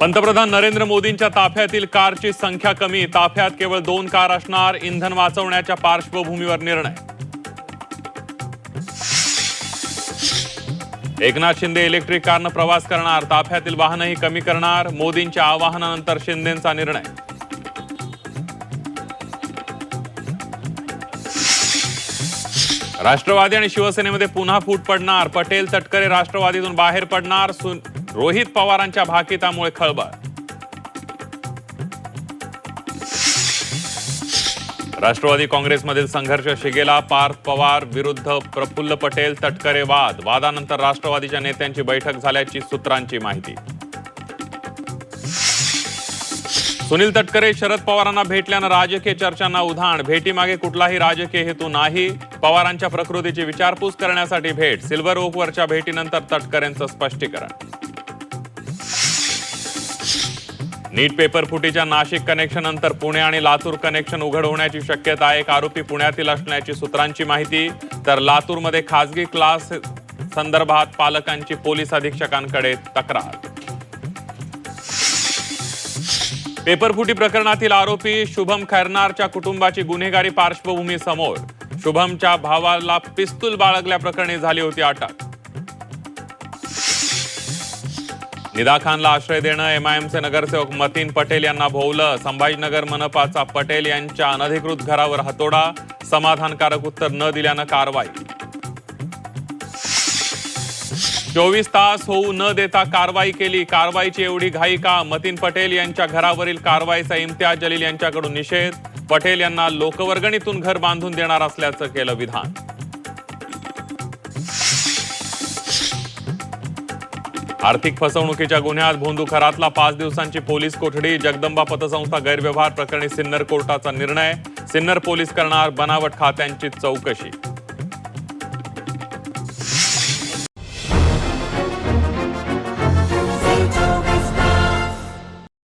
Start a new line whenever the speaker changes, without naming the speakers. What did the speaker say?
पंतप्रधान नरेंद्र मोदींच्या ताफ्यातील कारची संख्या कमी, ताफ्यात केवळ 2 कार असणार, इंधन वाचवण्याच्या पार्श्वभूमीवर निर्णय. एकनाथ शिंदे इलेक्ट्रिक कारनं प्रवास करणार, ताफ्यातील वाहनही कमी करणार, मोदींच्या आवाहनानंतर शिंदेंचा निर्णय. राष्ट्रवादी आणि शिवसेनेमध्ये पुन्हा फूट पडणार, पटेल तटकरे राष्ट्रवादीतून बाहेर पडणार, रोहित पवारांच्या भाकितामुळे खळबळ. राष्ट्रवादी काँग्रेसमधील संघर्ष शिगेला, पार्थ पवार विरुद्ध प्रफुल्ल पटेल तटकरे वाद, वादानंतर राष्ट्रवादीच्या नेत्यांची बैठक झाल्याची सूत्रांची माहिती. सुनील तटकरे शरद पवारांना भेटल्यानं राजकीय चर्चांना उधाण, भेटीमागे कुठलाही राजकीय हेतू नाही, पवारांच्या प्रकृतीची विचारपूस करण्यासाठी भेट, सिल्व्हर ओकवरच्या भेटीनंतर तटकरेंचं स्पष्टीकरण. नीट पेपर फुटीच्या नाशिक कनेक्शन नंतर पुणे आणि लातूर कनेक्शन उघड होण्याची शक्यता, एक आरोपी पुण्यातील असण्याची सूत्रांची माहिती, तर लातूरमध्ये खासगी क्लास संदर्भात पालकांची पोलीस अधीक्षकांकडे तक्रार. पेपरफुटी प्रकरणातील आरोपी शुभम खैरनारच्या कुटुंबाची गुन्हेगारी पार्श्वभूमी समोर, शुभमच्या भावाला पिस्तूल बाळगल्याप्रकरणी झाली होती अटक. निदा खानला आश्रय देणं, एमआयएमचे नगरसेवक मतीन पटेल यांना भोवलं, संभाजीनगर मनपाचा पटेल यांच्या अनधिकृत घरावर हातोडा, समाधानकारक उत्तर न दिल्यानं कारवाई. 24 तास होऊ न देता कारवाई केली, कारवाईची एवढी घाई का, मतीन पटेल यांच्या घरावरील कारवाईचा इम्तियाज जलील यांच्याकडून निषेध, पटेल यांना लोकवर्गणीतून घर बांधून देणार असल्याचं केलं विधान. आर्थिक फसवणुकीच्या गुन्ह्यात भोंदू खरातला 5 दिवसांची पोलीस कोठडी, जगदंबा पतसंस्था गैरव्यवहार प्रकरणी सिन्नर कोर्टाचा निर्णय, सिन्नर पोलीस करणार बनावट खात्यांची चौकशी.